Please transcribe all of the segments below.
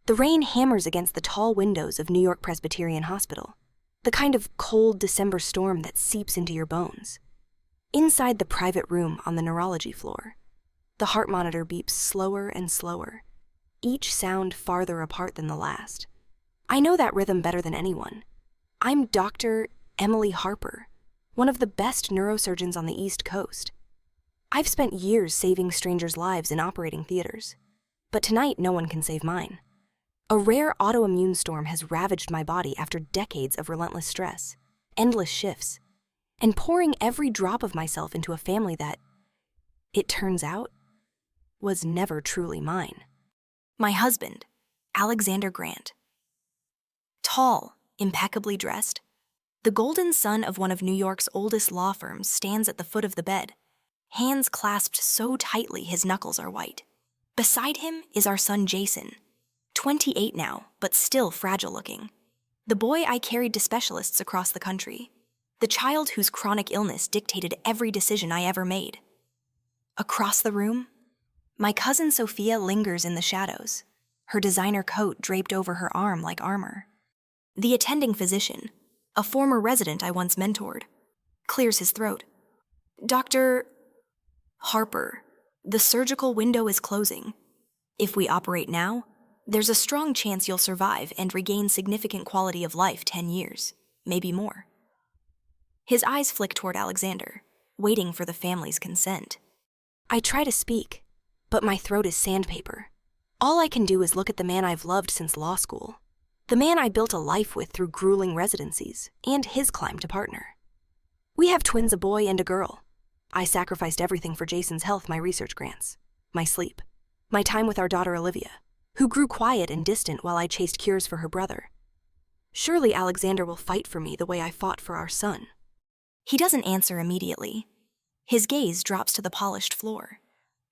The rain hammers against the tall windows of New York Presbyterian Hospital, the kind of cold December storm that seeps into your bones. Inside the private room on the neurology floor, the heart monitor beeps slower and slower, each sound farther apart than the last. I know that rhythm better than anyone. I'm Dr. Emily Harper, one of the best neurosurgeons on the East Coast. I've spent years saving strangers' lives in operating theaters, but tonight no one can save mine. A rare autoimmune storm has ravaged my body after decades of relentless stress, endless shifts, and pouring every drop of myself into a family that, it turns out, was never truly mine. My husband, Alexander Grant. Tall, impeccably dressed, the golden son of one of New York's oldest law firms stands at the foot of the bed, hands clasped so tightly his knuckles are white. Beside him is our son Jason, 28 now, but still fragile-looking. The boy I carried to specialists across the country. The child whose chronic illness dictated every decision I ever made. Across the room, my cousin Sophia lingers in the shadows, her designer coat draped over her arm like armor. The attending physician, a former resident I once mentored, clears his throat. Dr. Harper, the surgical window is closing. If we operate now, there's a strong chance you'll survive and regain significant quality of life 10 years, maybe more. His eyes flick toward Alexander, waiting for the family's consent. I try to speak, but my throat is sandpaper. All I can do is look at the man I've loved since law school, the man I built a life with through grueling residencies, and his climb to partner. We have twins, a boy and a girl. I sacrificed everything for Jason's health, my research grants, my sleep, my time with our daughter Olivia, who grew quiet and distant while I chased cures for her brother. Surely Alexander will fight for me the way I fought for our son. He doesn't answer immediately. His gaze drops to the polished floor.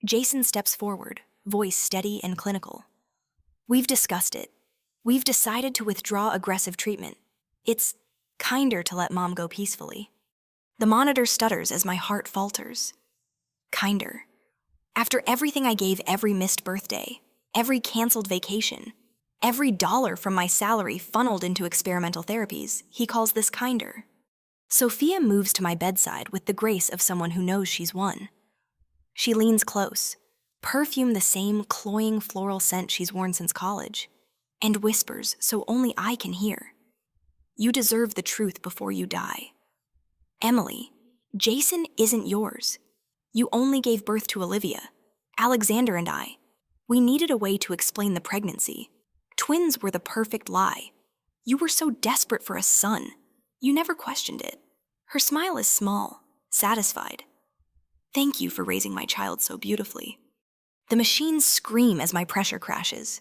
Jason steps forward, voice steady and clinical. We've discussed it. We've decided to withdraw aggressive treatment. It's kinder to let Mom go peacefully. The monitor stutters as my heart falters. Kinder. After everything I gave, every missed birthday, every canceled vacation, every dollar from my salary funneled into experimental therapies, he calls this kinder. Sophia moves to my bedside with the grace of someone who knows she's won. She leans close, perfume the same cloying floral scent she's worn since college, and whispers so only I can hear. You deserve the truth before you die. Emily, Jason isn't yours. You only gave birth to Olivia. Alexander and I, we needed a way to explain the pregnancy. Twins were the perfect lie. You were so desperate for a son. You never questioned it. Her smile is small, satisfied. Thank you for raising my child so beautifully. The machines scream as my pressure crashes.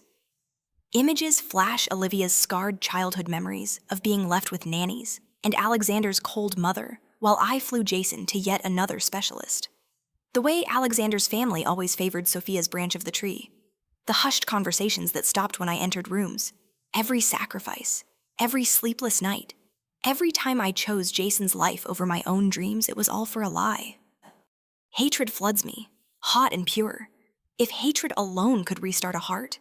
Images flash Olivia's scarred childhood memories of being left with nannies and Alexander's cold mother, while I flew Jason to yet another specialist. The way Alexander's family always favored Sophia's branch of the tree. The hushed conversations that stopped when I entered rooms. Every sacrifice. Every sleepless night. Every time I chose Jason's life over my own dreams, it was all for a lie. Hatred floods me, hot and pure. If hatred alone could restart a heart,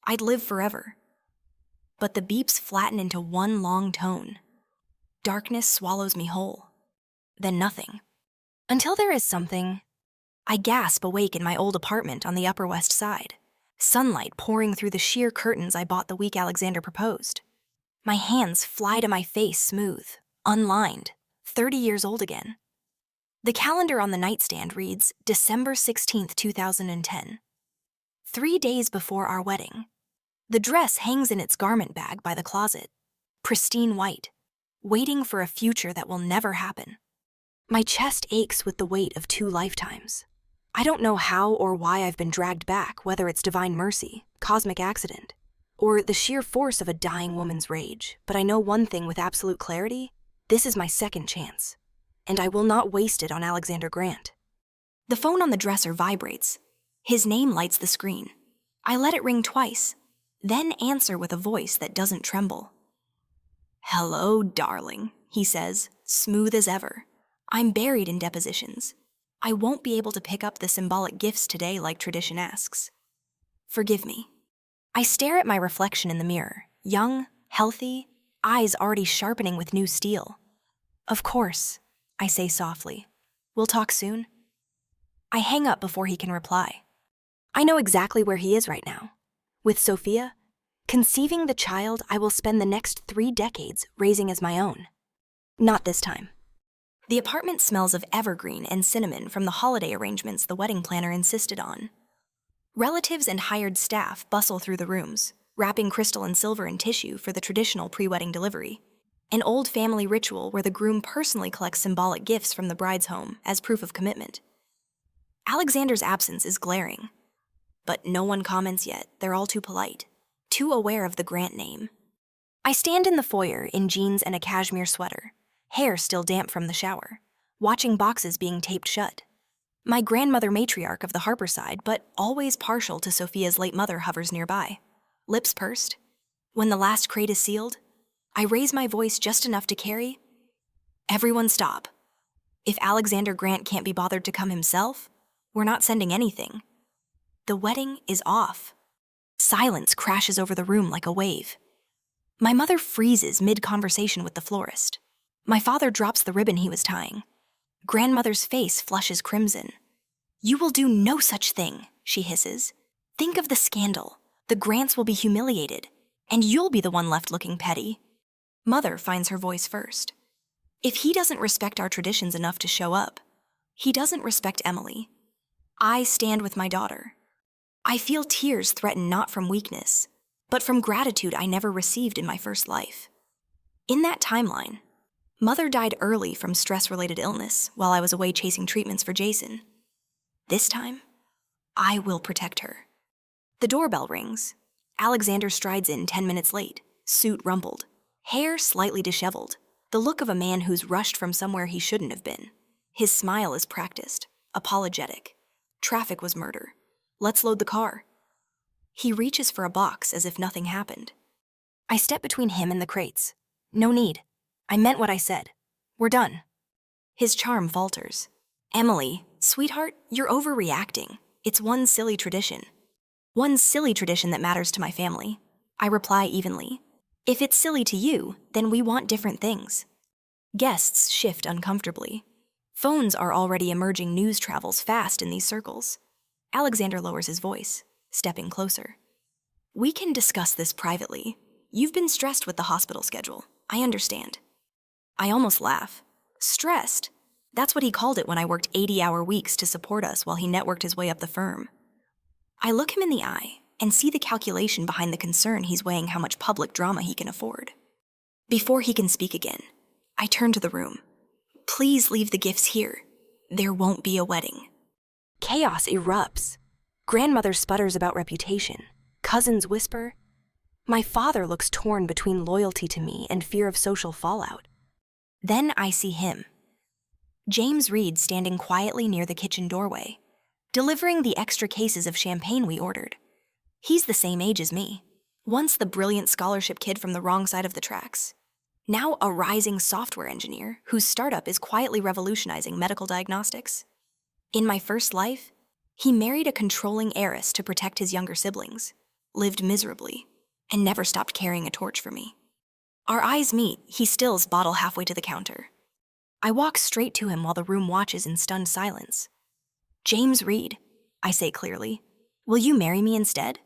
I'd live forever. But the beeps flatten into one long tone. Darkness swallows me whole. Then nothing. Until there is something. I gasp awake in my old apartment on the Upper West Side, sunlight pouring through the sheer curtains I bought the week Alexander proposed. My hands fly to my face smooth, unlined, 30 years old again. The calendar on the nightstand reads December 16th, 2010. 3 days before our wedding. The dress hangs in its garment bag by the closet, pristine white, waiting for a future that will never happen. My chest aches with the weight of 2 lifetimes. I don't know how or why I've been dragged back, whether it's divine mercy, cosmic accident, or the sheer force of a dying woman's rage, but I know one thing with absolute clarity: this is my second chance, and I will not waste it on Alexander Grant. The phone on the dresser vibrates. His name lights the screen. I let it ring twice, then answer with a voice that doesn't tremble. "Hello, darling," he says, smooth as ever. I'm buried in depositions. I won't be able to pick up the symbolic gifts today like tradition asks. Forgive me. I stare at my reflection in the mirror, young, healthy, eyes already sharpening with new steel. Of course, I say softly. We'll talk soon. I hang up before he can reply. I know exactly where he is right now. With Sophia, conceiving the child I will spend the next 3 decades raising as my own. Not this time. The apartment smells of evergreen and cinnamon from the holiday arrangements the wedding planner insisted on. Relatives and hired staff bustle through the rooms, wrapping crystal and silver in tissue for the traditional pre-wedding delivery, an old family ritual where the groom personally collects symbolic gifts from the bride's home as proof of commitment. Alexander's absence is glaring, but no one comments yet. They're all too polite, too aware of the Grant name. I stand in the foyer in jeans and a cashmere sweater, hair still damp from the shower, watching boxes being taped shut. My grandmother matriarch of the Harper side, but always partial to Sophia's late mother, hovers nearby, lips pursed. When the last crate is sealed, I raise my voice just enough to carry, "Everyone stop. If Alexander Grant can't be bothered to come himself, we're not sending anything." The wedding is off. Silence crashes over the room like a wave. My mother freezes mid-conversation with the florist. My father drops the ribbon he was tying. Grandmother's face flushes crimson. "You will do no such thing," she hisses. "Think of the scandal. The Grants will be humiliated, and you'll be the one left looking petty." Mother finds her voice first. "If he doesn't respect our traditions enough to show up, he doesn't respect Emily." I stand with my daughter. I feel tears threaten not from weakness, but from gratitude I never received in my first life. In that timeline, Mother died early from stress-related illness while I was away chasing treatments for Jason. This time, I will protect her. The doorbell rings. Alexander strides in 10 minutes late, suit rumpled, hair slightly disheveled, the look of a man who's rushed from somewhere he shouldn't have been. His smile is practiced, apologetic. Traffic was murder. Let's load the car. He reaches for a box as if nothing happened. I step between him and the crates. No need. I meant what I said. We're done. His charm falters. "Emily, sweetheart, you're overreacting. It's one silly tradition. One silly tradition that matters to my family." I reply evenly. "If it's silly to you, then we want different things." Guests shift uncomfortably. Phones are already emerging news travels fast in these circles. Alexander lowers his voice, stepping closer. "We can discuss this privately. You've been stressed with the hospital schedule. I understand." I almost laugh. Stressed? That's what he called it when I worked 80-hour weeks to support us while he networked his way up the firm. I look him in the eye and see the calculation behind the concern he's weighing how much public drama he can afford. Before he can speak again, I turn to the room. "Please leave the gifts here. There won't be a wedding." Chaos erupts. Grandmother sputters about reputation. Cousins whisper. My father looks torn between loyalty to me and fear of social fallout. Then I see him. James Reed standing quietly near the kitchen doorway, delivering the extra cases of champagne we ordered. He's the same age as me. Once the brilliant scholarship kid from the wrong side of the tracks. Now a rising software engineer whose startup is quietly revolutionizing medical diagnostics. In my first life, he married a controlling heiress to protect his younger siblings, lived miserably, and never stopped carrying a torch for me. Our eyes meet. He stills bottle halfway to the counter. I walk straight to him while the room watches in stunned silence. "James Reed," I say clearly, "will you marry me instead?"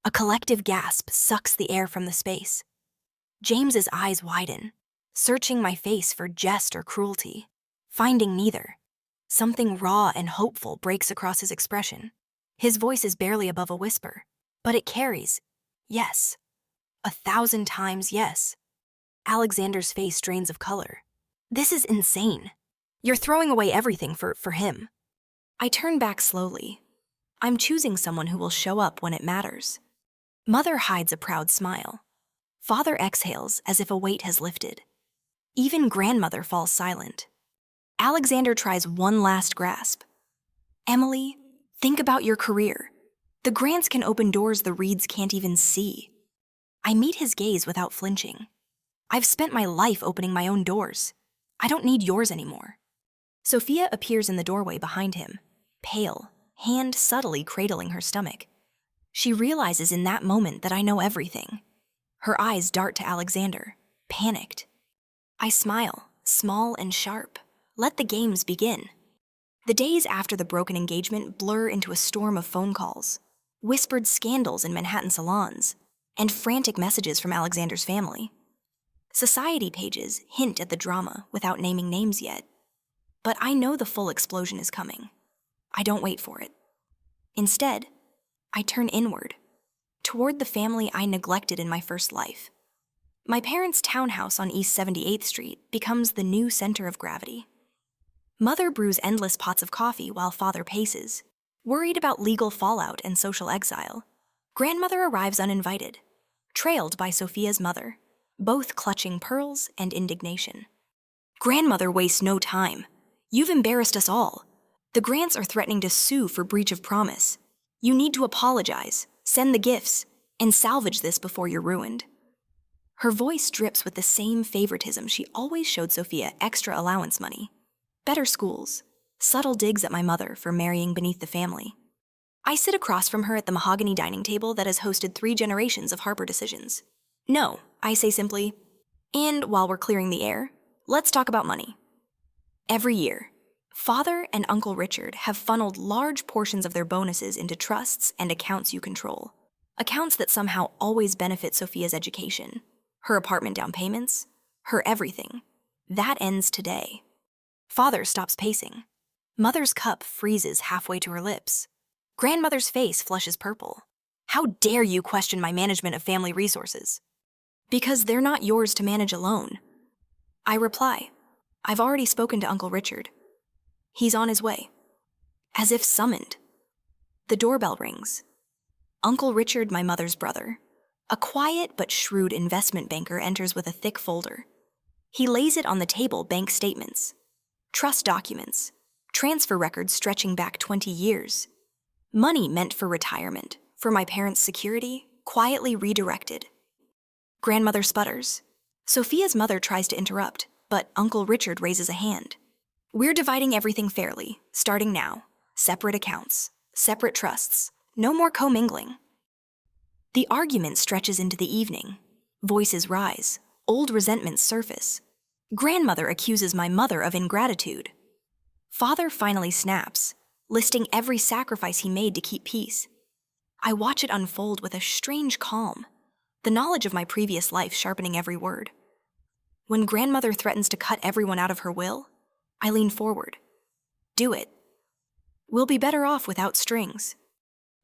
A collective gasp sucks the air from the space. James's eyes widen, searching my face for jest or cruelty, finding neither. Something raw and hopeful breaks across his expression. His voice is barely above a whisper, but it carries, yes. 1,000 times yes. Alexander's face drains of color. "This is insane. You're throwing away everything for him." I turn back slowly. I'm choosing someone who will show up when it matters. Mother hides a proud smile. Father exhales as if a weight has lifted. Even grandmother falls silent. Alexander tries one last grasp. "Emily, think about your career. The Grants can open doors the Reeds can't even see." I meet his gaze without flinching. "I've spent my life opening my own doors. I don't need yours anymore." Sophia appears in the doorway behind him, pale, hand subtly cradling her stomach. She realizes in that moment that I know everything. Her eyes dart to Alexander, panicked. I smile, small and sharp. Let the games begin. The days after the broken engagement blur into a storm of phone calls, whispered scandals in Manhattan salons, and frantic messages from Alexander's family. Society pages hint at the drama without naming names yet. But I know the full explosion is coming. I don't wait for it. Instead, I turn inward, toward the family I neglected in my first life. My parents' townhouse on East 78th Street becomes the new center of gravity. Mother brews endless pots of coffee while father paces, worried about legal fallout and social exile. Grandmother arrives uninvited, trailed by Sophia's mother, both clutching pearls and indignation. Grandmother wastes no time. You've embarrassed us all. The Grants are threatening to sue for breach of promise. You need to apologize, send the gifts, and salvage this before you're ruined. Her voice drips with the same favoritism she always showed Sophia extra allowance money. Better schools, subtle digs at my mother for marrying beneath the family. I sit across from her at the mahogany dining table that has hosted 3 generations of Harper decisions. No, I say simply, and while we're clearing the air, let's talk about money. Every year, Father and Uncle Richard have funneled large portions of their bonuses into trusts and accounts you control. Accounts that somehow always benefit Sophia's education, her apartment down payments, her everything. That ends today. Father stops pacing. Mother's cup freezes halfway to her lips. Grandmother's face flushes purple. How dare you question my management of family resources? Because they're not yours to manage alone. I reply, I've already spoken to Uncle Richard. He's on his way. As if summoned. The doorbell rings. Uncle Richard, my mother's brother, a quiet but shrewd investment banker, enters with a thick folder. He lays it on the table, bank statements, trust documents, transfer records stretching back 20 years. Money meant for retirement, for my parents' security, quietly redirected. Grandmother sputters. Sophia's mother tries to interrupt, but Uncle Richard raises a hand. We're dividing everything fairly, starting now. Separate accounts, separate trusts, no more commingling. The argument stretches into the evening. Voices rise, old resentments surface. Grandmother accuses my mother of ingratitude. Father finally snaps, listing every sacrifice he made to keep peace. I watch it unfold with a strange calm, the knowledge of my previous life sharpening every word. When grandmother threatens to cut everyone out of her will, I lean forward. Do it. We'll be better off without strings.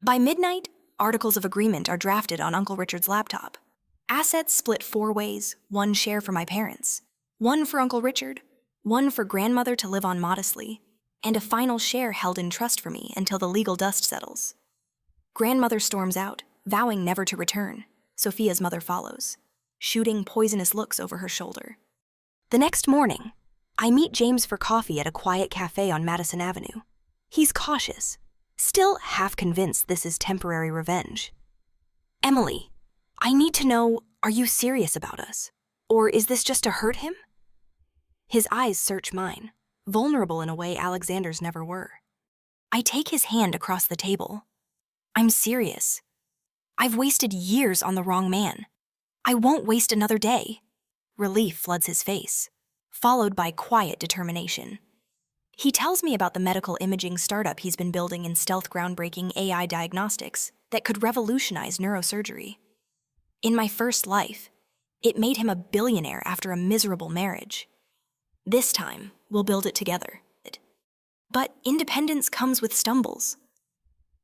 By midnight, articles of agreement are drafted on Uncle Richard's laptop. Assets split 4 ways, 1 share for my parents, 1 for Uncle Richard, 1 for grandmother to live on modestly, and a final share held in trust for me until the legal dust settles. Grandmother storms out, vowing never to return. Sophia's mother follows, shooting poisonous looks over her shoulder. The next morning, I meet James for coffee at a quiet cafe on Madison Avenue. He's cautious, still half convinced this is temporary revenge. Emily, I need to know, are you serious about us? Or is this just to hurt him? His eyes search mine, vulnerable in a way Alexander's never were. I take his hand across the table. I'm serious. I've wasted years on the wrong man. I won't waste another day. Relief floods his face, followed by quiet determination. He tells me about the medical imaging startup he's been building in stealth groundbreaking AI diagnostics that could revolutionize neurosurgery. In my first life, it made him a billionaire after a miserable marriage. This time, we'll build it together. But independence comes with stumbles.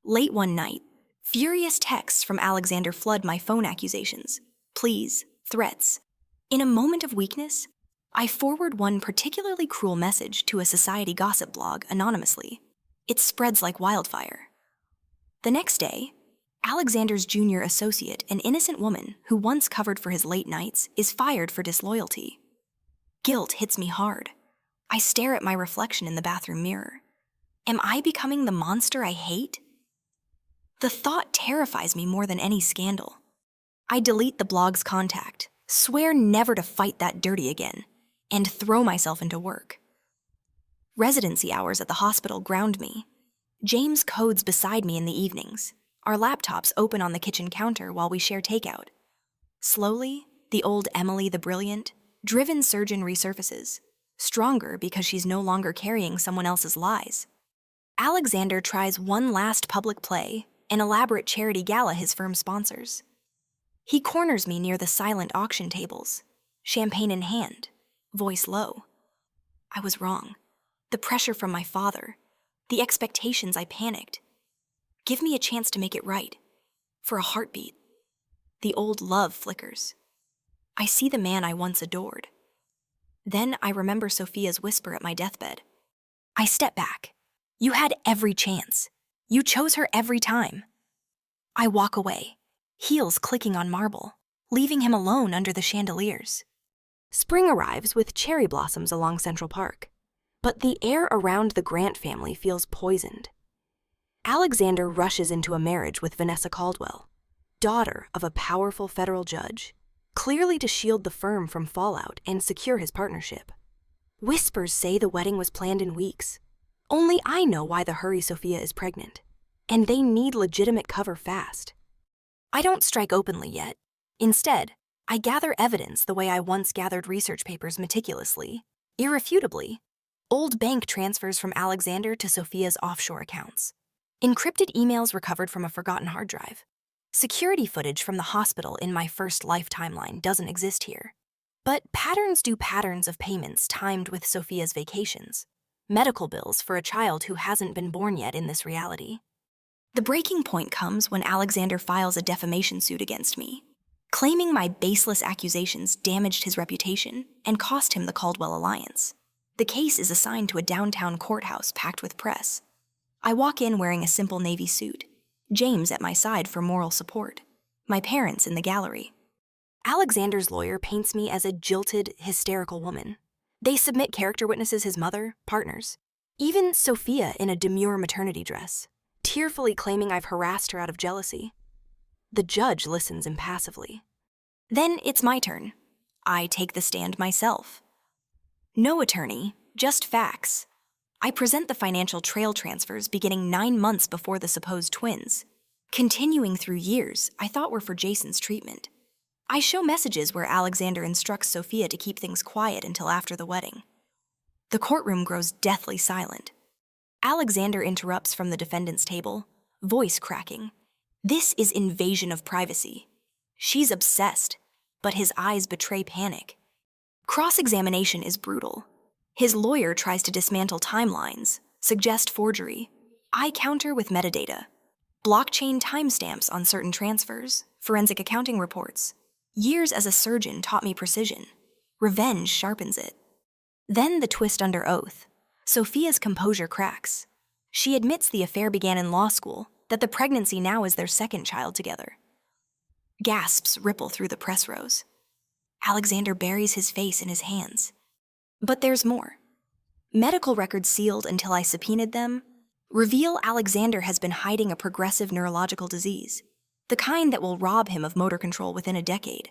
Late one night, furious texts from Alexander flood my phone, accusations, pleas, threats. In a moment of weakness, I forward one particularly cruel message to a society gossip blog anonymously. It spreads like wildfire. The next day, Alexander's junior associate, an innocent woman who once covered for his late nights, is fired for disloyalty. Guilt hits me hard. I stare at my reflection in the bathroom mirror. Am I becoming the monster I hate? The thought terrifies me more than any scandal. I delete the blog's contact, swear never to fight that dirty again, and throw myself into work. Residency hours at the hospital ground me. James codes beside me in the evenings, our laptops open on the kitchen counter while we share takeout. Slowly, the old Emily the brilliant, driven surgeon resurfaces, stronger because she's no longer carrying someone else's lies. Alexander tries one last public play, an elaborate charity gala his firm sponsors. He corners me near the silent auction tables, champagne in hand, voice low. I was wrong. The pressure from my father, the expectations, I panicked. Give me a chance to make it right. For a heartbeat. The old love flickers. I see the man I once adored. Then I remember Sophia's whisper at my deathbed. I step back. You had every chance. You chose her every time. I walk away, heels clicking on marble, leaving him alone under the chandeliers. Spring arrives with cherry blossoms along Central Park, but the air around the Grant family feels poisoned. Alexander rushes into a marriage with Vanessa Caldwell, daughter of a powerful federal judge, clearly to shield the firm from fallout and secure his partnership. Whispers say the wedding was planned in weeks. Only I know why the hurry Sophia is pregnant, and they need legitimate cover fast. I don't strike openly yet. Instead, I gather evidence the way I once gathered research papers meticulously, irrefutably. Old bank transfers from Alexander to Sophia's offshore accounts. Encrypted emails recovered from a forgotten hard drive. Security footage from the hospital in my first life timeline doesn't exist here. But patterns do patterns of payments timed with Sophia's vacations. Medical bills for a child who hasn't been born yet in this reality. The breaking point comes when Alexander files a defamation suit against me, claiming my baseless accusations damaged his reputation and cost him the Caldwell alliance. The case is assigned to a downtown courthouse packed with press. I walk in wearing a simple navy suit, James at my side for moral support, my parents in the gallery. Alexander's lawyer paints me as a jilted, hysterical woman. They submit character witnesses, his mother, partners, even Sophia in a demure maternity dress, tearfully claiming I've harassed her out of jealousy. The judge listens impassively. Then it's my turn. I take the stand myself. No attorney, just facts. I present the financial trail transfers beginning 9 months before the supposed twins, continuing through years I thought were for Jason's treatment. I show messages where Alexander instructs Sophia to keep things quiet until after the wedding. The courtroom grows deathly silent. Alexander interrupts from the defendant's table, voice cracking. This is invasion of privacy. She's obsessed, but his eyes betray panic. Cross-examination is brutal. His lawyer tries to dismantle timelines, suggest forgery. I counter with metadata. Blockchain timestamps on certain transfers, forensic accounting reports. Years as a surgeon taught me precision. Revenge sharpens it. Then the twist under oath. Sophia's composure cracks. She admits the affair began in law school, that the pregnancy now is their second child together. Gasps ripple through the press rows. Alexander buries his face in his hands. But there's more. Medical records sealed until I subpoenaed them reveal Alexander has been hiding a progressive neurological disease, the kind that will rob him of motor control within a decade.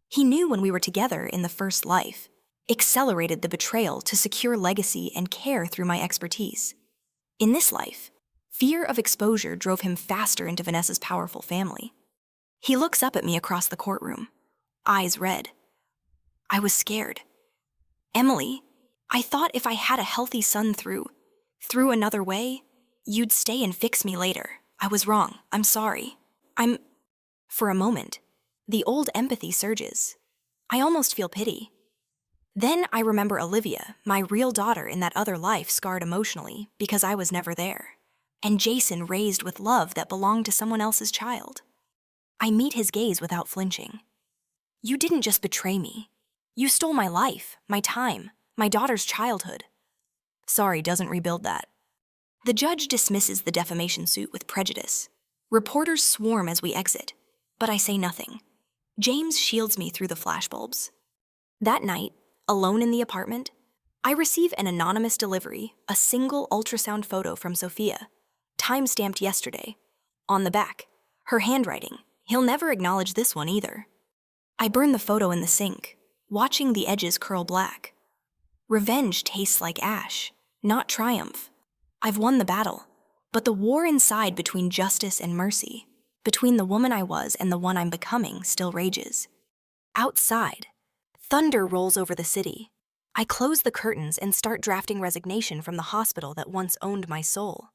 He knew when we were together in the first life, accelerated the betrayal to secure legacy and care through my expertise. In this life, fear of exposure drove him faster into Vanessa's powerful family. He looks up at me across the courtroom, eyes red. I was scared. Emily, I thought if I had a healthy son through another way, you'd stay and fix me later. I was wrong. I'm sorry. For a moment, the old empathy surges. I almost feel pity. Then I remember Olivia, my real daughter in that other life, scarred emotionally because I was never there, and Jason raised with love that belonged to someone else's child. I meet his gaze without flinching. You didn't just betray me. You stole my life, my time, my daughter's childhood. Sorry doesn't rebuild that. The judge dismisses the defamation suit with prejudice. Reporters swarm as we exit, but I say nothing. James shields me through the flashbulbs. That night, alone in the apartment, I receive an anonymous delivery, a single ultrasound photo from Sophia, time-stamped yesterday. On the back, her handwriting. He'll never acknowledge this one either. I burn the photo in the sink, watching the edges curl black. Revenge tastes like ash, not triumph. I've won the battle. But the war inside between justice and mercy, between the woman I was and the one I'm becoming, still rages. Outside, thunder rolls over the city. I close the curtains and start drafting resignation from the hospital that once owned my soul.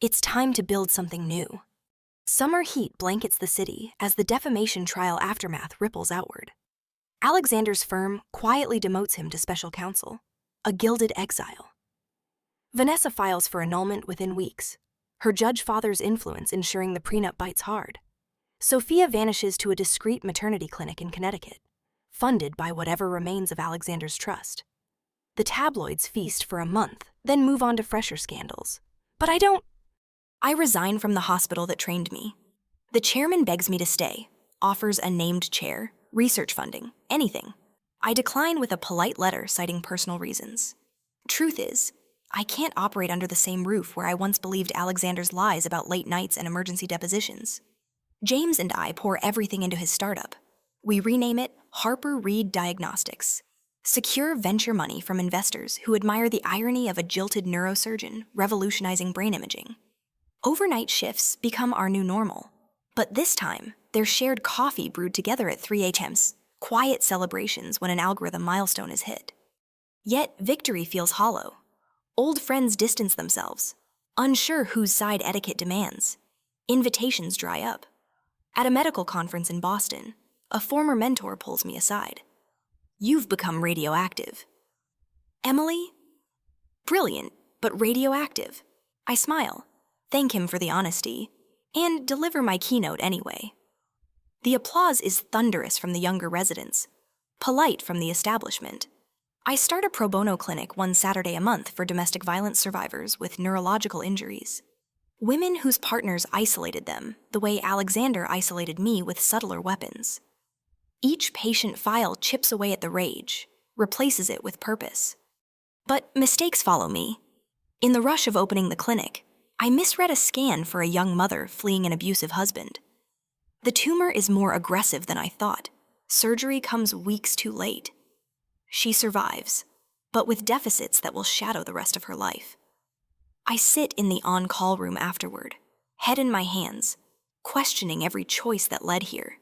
It's time to build something new. Summer heat blankets the city as the defamation trial aftermath ripples outward. Alexander's firm quietly demotes him to special counsel, a gilded exile. Vanessa files for annulment within weeks, her judge father's influence ensuring the prenup bites hard. Sophia vanishes to a discreet maternity clinic in Connecticut, funded by whatever remains of Alexander's trust. The tabloids feast for a month, then move on to fresher scandals. But I resign from the hospital that trained me. The chairman begs me to stay, offers a named chair, research funding, anything. I decline with a polite letter citing personal reasons. Truth is, I can't operate under the same roof where I once believed Alexander's lies about late nights and emergency depositions. James and I pour everything into his startup. We rename it Harper Reed Diagnostics. Secure venture money from investors who admire the irony of a jilted neurosurgeon revolutionizing brain imaging. Overnight shifts become our new normal. But this time, they're shared coffee brewed together at 3 a.m., quiet celebrations when an algorithm milestone is hit. Yet, victory feels hollow. Old friends distance themselves, unsure whose side etiquette demands. Invitations dry up. At a medical conference in Boston, a former mentor pulls me aside. "You've become radioactive." "Emily?" "Brilliant, but radioactive." I smile, thank him for the honesty, and deliver my keynote anyway. The applause is thunderous from the younger residents, polite from the establishment. I start a pro bono clinic one Saturday a month for domestic violence survivors with neurological injuries. Women whose partners isolated them, the way Alexander isolated me with subtler weapons. Each patient file chips away at the rage, replaces it with purpose. But mistakes follow me. In the rush of opening the clinic, I misread a scan for a young mother fleeing an abusive husband. The tumor is more aggressive than I thought. Surgery comes weeks too late. She survives, but with deficits that will shadow the rest of her life. I sit in the on-call room afterward, head in my hands, questioning every choice that led here.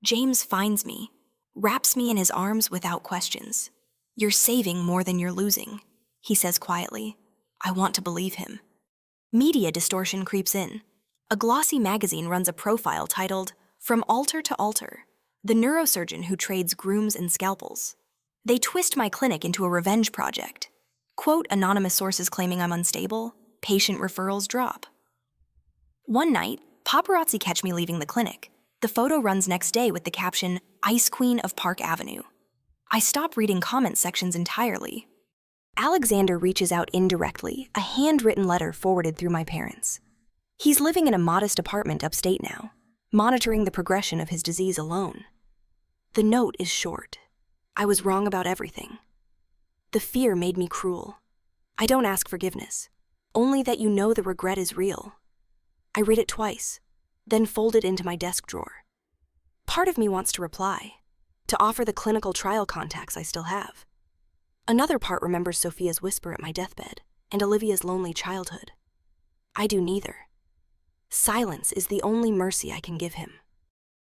James finds me, wraps me in his arms without questions. "You're saving more than you're losing," he says quietly. I want to believe him. Media distortion creeps in. A glossy magazine runs a profile titled, "From Altar to Altar, the neurosurgeon who trades grooms and scalpels." They twist my clinic into a revenge project. Quote anonymous sources claiming I'm unstable, patient referrals drop. One night, paparazzi catch me leaving the clinic. The photo runs next day with the caption, "Ice Queen of Park Avenue." I stop reading comment sections entirely. Alexander reaches out indirectly, a handwritten letter forwarded through my parents. He's living in a modest apartment upstate now, monitoring the progression of his disease alone. The note is short. I was wrong about everything. The fear made me cruel. I don't ask forgiveness, only that you know the regret is real. I read it twice, then fold it into my desk drawer. Part of me wants to reply, to offer the clinical trial contacts I still have. Another part remembers Sophia's whisper at my deathbed and Olivia's lonely childhood. I do neither. Silence is the only mercy I can give him.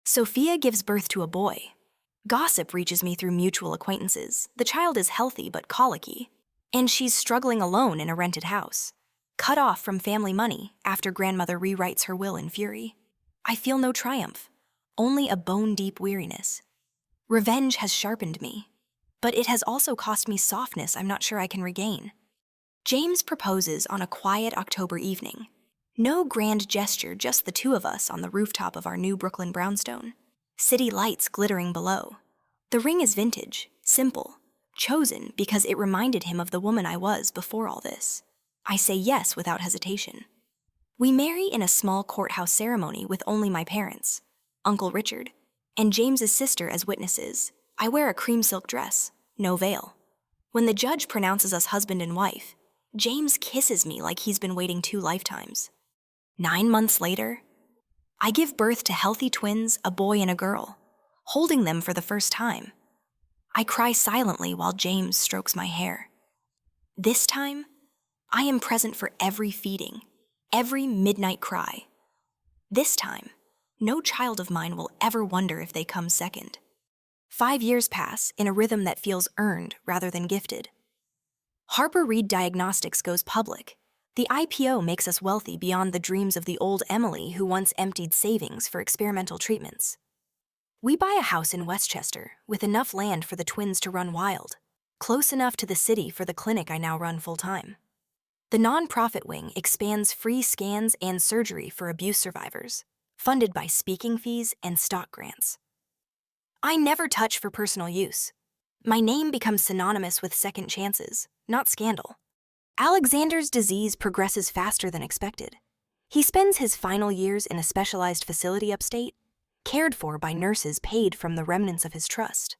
Sophia gives birth to a boy. Gossip reaches me through mutual acquaintances. The child is healthy but colicky, and she's struggling alone in a rented house, cut off from family money after grandmother rewrites her will in fury. I feel no triumph, only a bone-deep weariness. Revenge has sharpened me, but it has also cost me softness I'm not sure I can regain. James proposes on a quiet October evening. No grand gesture, just the two of us on the rooftop of our new Brooklyn brownstone. City lights glittering below. The ring is vintage, simple, chosen because it reminded him of the woman I was before all this. I say yes without hesitation. We marry in a small courthouse ceremony with only my parents, Uncle Richard, and James's sister as witnesses. I wear a cream silk dress, no veil. When the judge pronounces us husband and wife, James kisses me like he's been waiting 2 lifetimes. 9 months later, I give birth to healthy twins, a boy and a girl, holding them for the first time. I cry silently while James strokes my hair. This time, I am present for every feeding, Every midnight cry. This time, no child of mine will ever wonder if they come second. 5 years pass in a rhythm that feels earned rather than gifted. Harper Reed Diagnostics goes public. The IPO makes us wealthy beyond the dreams of the old Emily who once emptied savings for experimental treatments. We buy a house in Westchester with enough land for the twins to run wild, close enough to the city for the clinic I now run full-time. The nonprofit wing expands free scans and surgery for abuse survivors, funded by speaking fees and stock grants. I never touch for personal use. My name becomes synonymous with second chances, not scandal. Alexander's disease progresses faster than expected. He spends his final years in a specialized facility upstate, cared for by nurses paid from the remnants of his trust.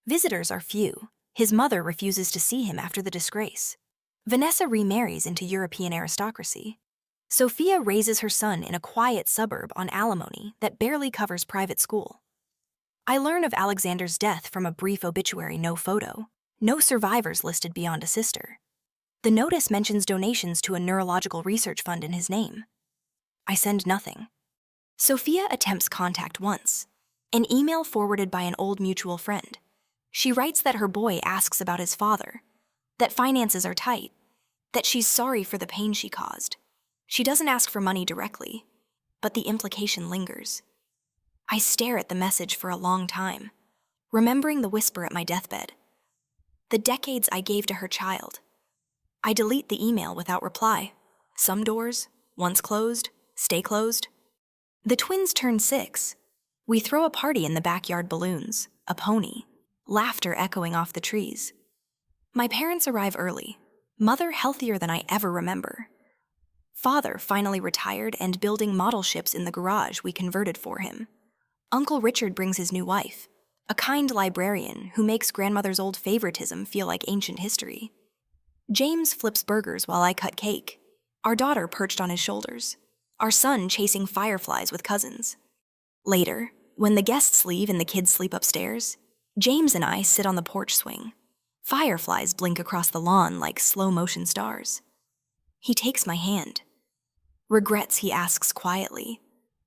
Visitors are few. His mother refuses to see him after the disgrace. Vanessa remarries into European aristocracy. Sophia raises her son in a quiet suburb on alimony that barely covers private school. I learn of Alexander's death from a brief obituary, no photo, no survivors listed beyond a sister. The notice mentions donations to a neurological research fund in his name. I send nothing. Sophia attempts contact once, an email forwarded by an old mutual friend. She writes that her boy asks about his father, that finances are tight, that she's sorry for the pain she caused. She doesn't ask for money directly, but the implication lingers. I stare at the message for a long time, remembering the whisper at my deathbed. The decades I gave to her child. I delete the email without reply. Some doors, once closed, stay closed. The twins turn 6. We throw a party in the backyard, balloons, a pony, laughter echoing off the trees. My parents arrive early, mother healthier than I ever remember. Father finally retired and building model ships in the garage we converted for him. Uncle Richard brings his new wife, a kind librarian who makes grandmother's old favoritism feel like ancient history. James flips burgers while I cut cake, our daughter perched on his shoulders, our son chasing fireflies with cousins. Later, when the guests leave and the kids sleep upstairs, James and I sit on the porch swing. Fireflies blink across the lawn like slow-motion stars. He takes my hand. Regrets, he asks quietly,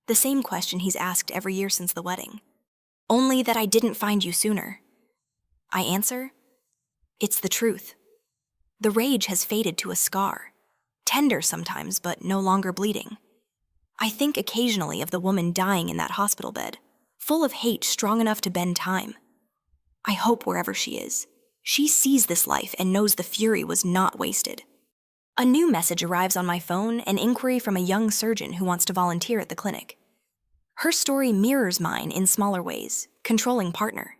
the same question he's asked every year since the wedding. Only that I didn't find you sooner. I answer, it's the truth. The rage has faded to a scar, tender sometimes, but no longer bleeding. I think occasionally of the woman dying in that hospital bed, full of hate strong enough to bend time. I hope wherever she is, she sees this life and knows the fury was not wasted. A new message arrives on my phone, an inquiry from a young surgeon who wants to volunteer at the clinic. Her story mirrors mine in smaller ways, controlling partner.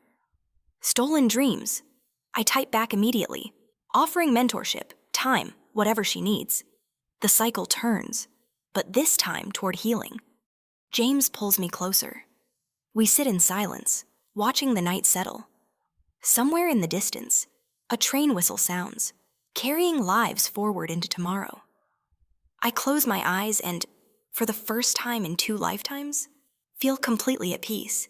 Stolen dreams. I type back immediately, offering mentorship, time, whatever she needs. The cycle turns, but this time toward healing. James pulls me closer. We sit in silence, watching the night settle. Somewhere in the distance, a train whistle sounds, carrying lives forward into tomorrow. I close my eyes and, for the first time in 2 lifetimes, feel completely at peace.